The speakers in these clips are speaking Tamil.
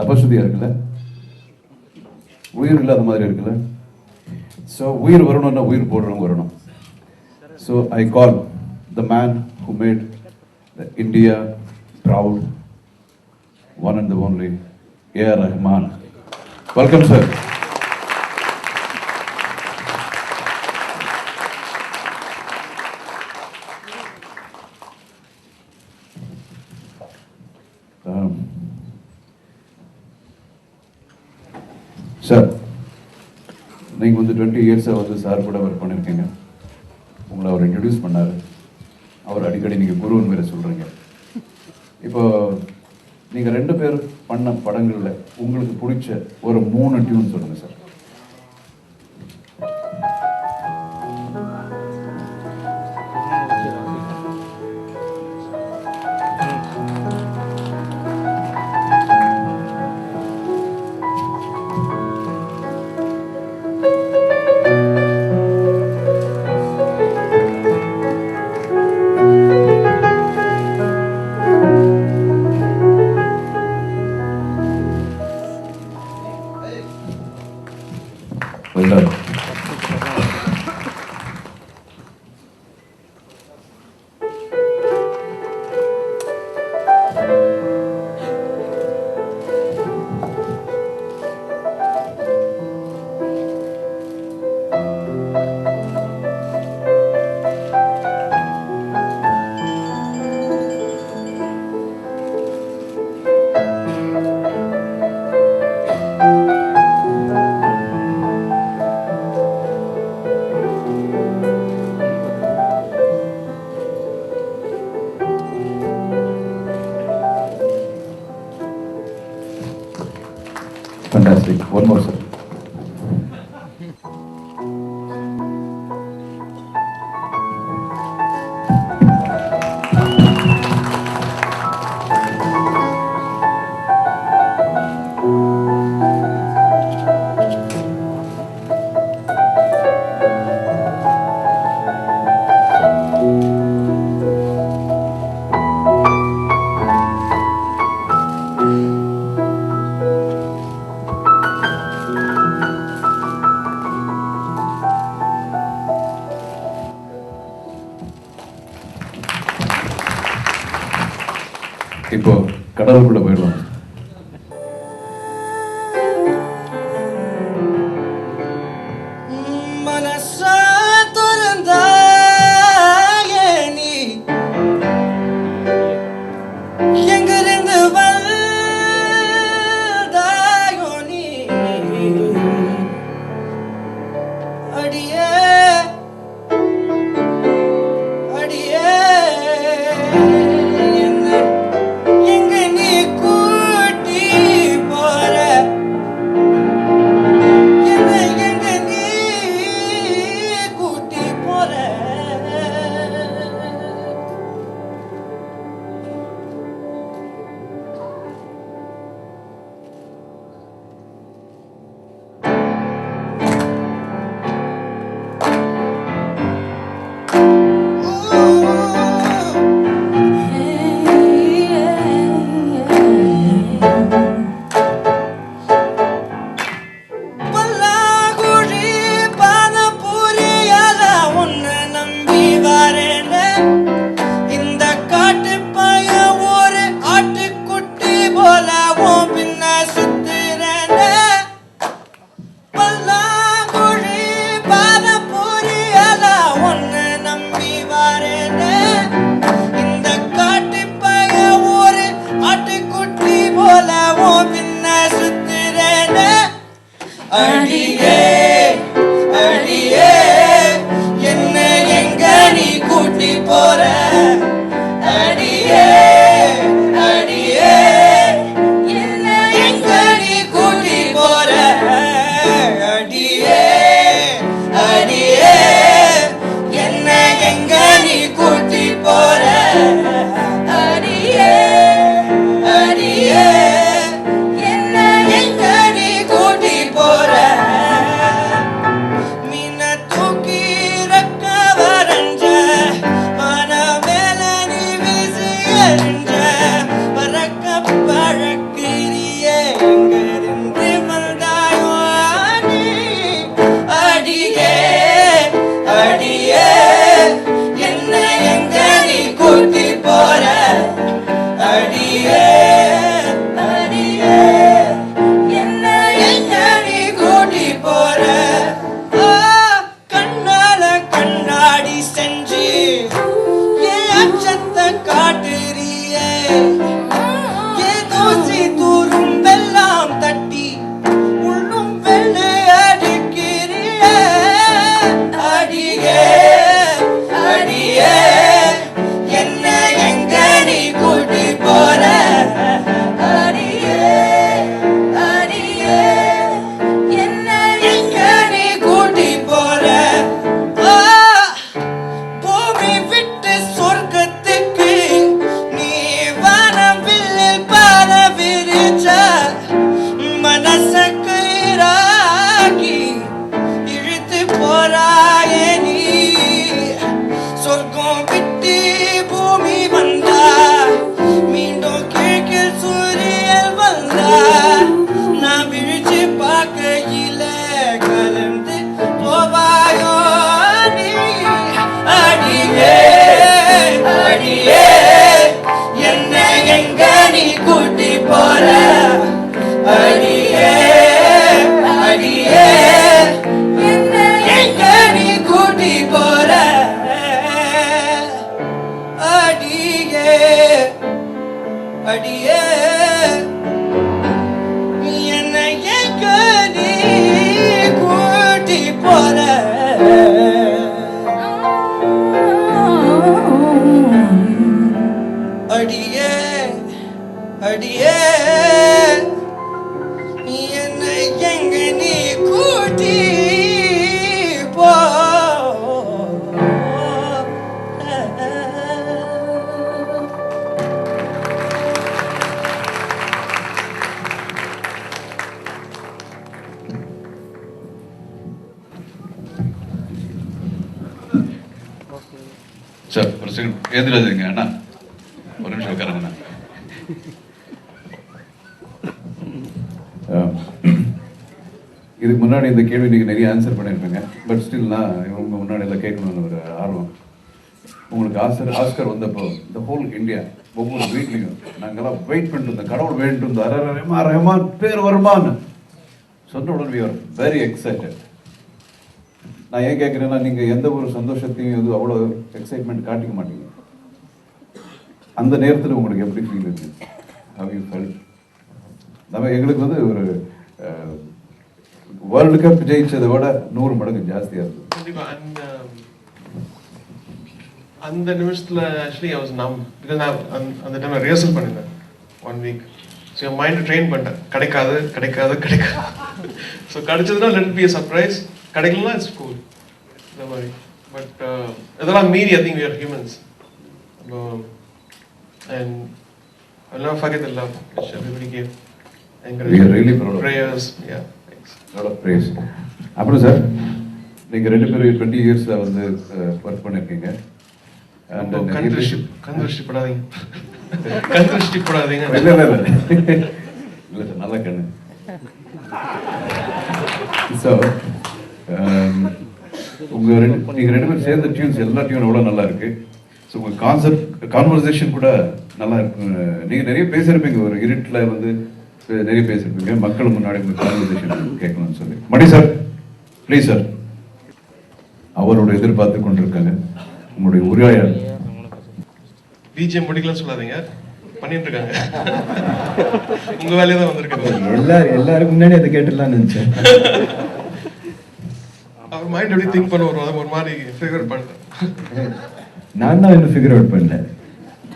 அபசுதியாக இருக்குல்ல, உயிர் இல்லாத மாதிரி இருக்குல்ல. ஸோ உயிர் வரணும்னா உயிர் போடுறவங்க வரணும். So I call the man who made the India proud, one and the only A R Rahman. Welcome sir. Sir, நீங்கள் வந்து 20 இயர்ஸாக வந்து சார் கூட ஒர்க் பண்ணியிருக்கீங்க. உங்களை அவர் இன்ட்ரடியூஸ் பண்ணார். அவர் அடிக்கடி நீங்கள் குருன்னு வேறு சொல்கிறீங்க. இப்போ நீங்கள் 2 பேர் பண்ண படங்களில் உங்களுக்கு பிடிச்ச ஒரு 3 டியூன் சொல்லுங்கள் sir. Fantastic. One more, sir. இப்போ கடலுக்குள்ள போயிடுவோம். எங்க நீ கூட அடியே என்னை எங்க நீ கூட்டி போற அடியே அடியே என்னை எங்க நீ கூட்டி போ சார் ஒரு செகண்ட் எழுந்துடாதீங்க அண்ணா, ஒரு நிமிஷம் உட்காருங்கண்ணா. இதுக்கு முன்னாடி இந்த கேள்வி நீங்கள் நிறைய ஆன்சர் பண்ணியிருப்பீங்க. பட் ஸ்டில் நான் இவங்க முன்னாடி எல்லாம் கேட்கணும்னு ஒரு ஆர்வம். உங்களுக்கு ஆஸ்கர் வந்தப்போ இந்த ஹோல் இந்தியா ஒவ்வொரு வீட்லையும் நாங்கள்லாம் வெயிட் பண்ணிட்டு இருந்தோம். கடவுள் வெயிட் இருந்தோம். ரஹ்மான் பேர் வருமான்னு சொன்ன உடனே வி ஆர் வெரி எக்ஸைட்டட். நான் ஏன் கேட்குறேன்னா, நீங்கள் எந்த ஒரு சந்தோஷத்தையும் இது அவ்வளோ எக்ஸைட்மெண்ட் காட்டிக்க மாட்டீங்க. அந்த நேரத்தில் உங்களுக்கு எப்படி ஃபீல் இருக்கு? How you felt? நம்ம எங்களுக்கு வந்து ஒரு வேர்ல்டு கப் ஜெயிச்சதை விட 100 மடங்கு ஜாஸ்தியாக இருக்குது. கண்டிப்பாக அந்த நிமிஷத்தில் ஆக்சுவலி ஐ வாஸ் நம். பிகாஸ் நான் அந்த டைமில் ரிஹர்சல் பண்ணியிருந்தேன் 1 வீக். ஸோ என் மைண்டை ட்ரெயின் பண்ணிட்டேன். கிடைக்காது கிடைக்காது கிடைக்காது. ஸோ கிடைச்சதுன்னா லெட் பி எ சர்ப்ரைஸ், கிடைக்கலன்னா இட்ஸ் கூல் இந்த மாதிரி. பட் இதெல்லாம் மீறி I think we are humans. And I'll never forget the love which everybody gave. We are really proud of prayers. Yeah, thanks. Lot of praise. அப்புறம் சார், நீங்கள் 2 பேரும் 20 இயர்ஸில் வந்து ஒர்க் பண்ணியிருக்கீங்க. கந்திருஷ்டி போடாதீங்க. கந்திருஷ்டி போடாதீங்க. இல்லை இல்லை இல்லை இல்லை சார், நல்ல கண்ணு. ஸோ நீங்கள் 2 பேரும் சேர்ந்த டியூன்ஸ் எல்லா டியூன் எவ்வளோ நல்லா இருக்கு. ஸோ உங்கள் கான்வர்சேஷன் கூட நல்லா இருக்கு. நீங்கள் நிறைய பேசியிருப்பீங்க, ஒரு இருட்டில் வந்து நிறைய பேசியிருப்பீங்க. மக்கள் முன்னாடி உங்கள் கான்வர்சேஷன் கேட்கணும்னு சொல்லி. மணி சார், ப்ளீஸ் சார். அவரோட எதிர்பார்த்து கொண்டிருக்காங்க உங்களுடைய உரையாடல். பிஜிஎம் முடிக்கலன்னு சொல்லாதீங்க, பண்ணிட்டு இருக்காங்க. உங்க வேலையை தான் வந்திருக்காங்க. எல்லாரும் முன்னாடி அதை கேட்டுடலாம்னு நினைச்சேன். அவர் மைண்ட் எப்படி திங்க் பண்ணுவோம், ஒரு மாதிரி ஃபிகர் பண்ணுறேன். நான் தான் இன்னும் ஃபிகர் அவுட் பண்ணல.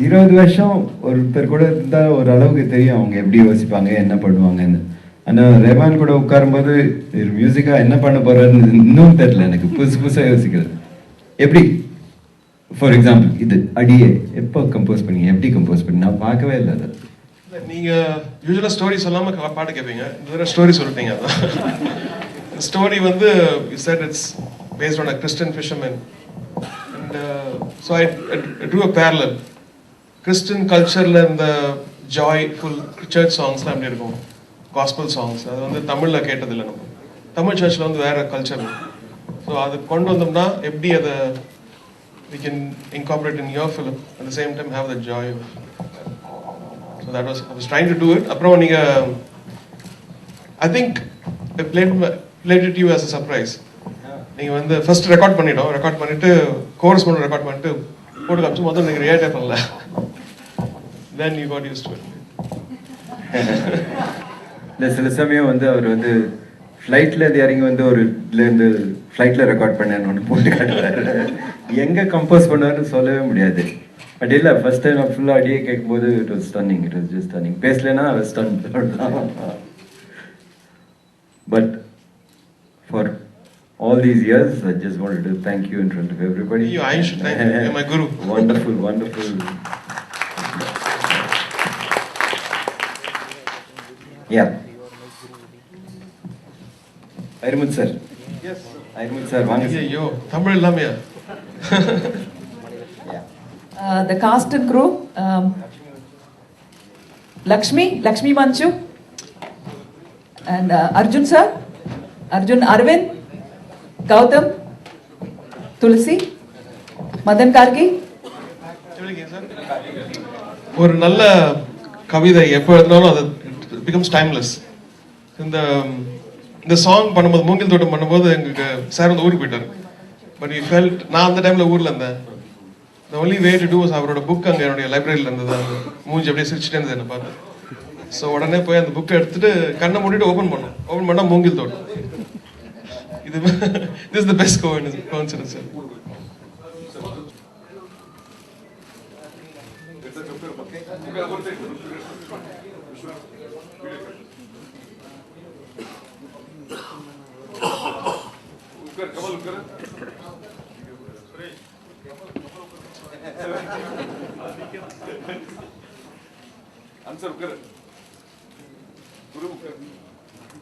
20 வருஷம் ஒருத்தர் கூட இருந்தால் ஒரு அளவுக்கு தெரியும் அவங்க எப்படி யோசிப்பாங்க, என்ன பண்ணுவாங்கன்னு. ஆனால் ரஹ்மான் கூட உட்காரும்போது மியூசிக்காக என்ன பண்ண போறாருன்னு இன்னும் தெரியல எனக்கு. புதுசாக யோசிக்கிறது. எப்படி ஃபார் எக்ஸாம்பிள் இது அடியே எப்போ கம்போஸ் பண்ணீங்க, எப்படி கம்போஸ் பண்ணி நான் பார்க்கவே இல்லை. அதை நீங்கள் யூஸ்வலாக ஸ்டோரி சொல்லாமல் பாட்டு கேட்பீங்க. இந்த தடவை ஸ்டோரி சொல்லிட்டீங்க. அதான் ஸ்டோரி வந்து you said it's based on a Christian fisherman. So I drew a parallel. Christian cultureல இந்த joyful church songsலாம் எப்படி இருக்கும், gospel songs, அது வந்து தமிழ்ல கேட்டதில்லை நம்ம. தமிழ் சர்ச்சில் வந்து வேற கல்ச்சர். ஸோ அது கொண்டு வந்தோம்னா எப்படி அதை we can incorporate in your film at the same time have the joy of. So that was, I was trying to do it. அப்புறம் நீங்க I think I played it to you as a surprise. நீங்கள் வந்து ஃபர்ஸ்ட் ரெக்கார்ட் பண்ணிட்டு கோர்ஸ் பண்ண ரெக்கார்ட் பண்ணிட்டு போட்டு காமிச்சு மொத்தம் நீங்கள் ரியாக்டே பண்ணல. Then you got used to it. இல்லை சில சமயம் வந்து அவர் வந்து ஃப்ளைட்டில் இருந்து இறங்கி வந்து ஒரு இதுலேருந்து ஃப்ளைட்டில் ரெக்கார்ட் பண்ணேன்னு ஒன்று போட்டு காட்டுறாரு. எங்கே கம்போஸ் பண்ணாருன்னு சொல்லவே முடியாது. பட் இல்லை ஃபர்ஸ்ட் டைம் நான் ஃபுல்லாக அடியே கேட்கும்போது it was stunning. It was just stunning. பேசலைன்னா ஸ்டன் தான். But for all these years, I just wanted to thank you in front of everybody. I should thank you. You're my guru. Wonderful, wonderful. Yeah. Airmud sir. Yes. Airmud sir, vaanga sir. Yo, Tamil illamiya. Yeah. The cast and crew, Lakshmi Manchu, and Arjun sir, Arjun Arvind, Gautam, Tulsi, Madan Karki. ஒரு நல்ல கவிதை எப்போ எழுதினாலும் அது பிகம்ஸ் டைம்லெஸ். இந்த சாங் பண்ணும்போது, மூங்கில் தோட்டம் பண்ணும்போது எங்களுக்கு சார் வந்து ஊருக்கு போயிட்டார். பட் யூ ஃபெல்ட், நான் அந்த டைமில் ஊரில் இருந்தேன். the only way to do was அவரோட புக் அங்கே என்னுடைய லைப்ரரியில் இருந்தது. அந்த மூஞ்சி அப்படியே சிரிச்சுட்டே இருந்தது என்னை பார்த்து. ஸோ உடனே போய் அந்த புக்கை எடுத்துட்டு கண்ணை மூடிட்டு ஓப்பன் பண்ணோம். ஓப்பன் பண்ணால் மூங்கில் தோட்டம். இது this is the best coincidence. Answer कर गुरु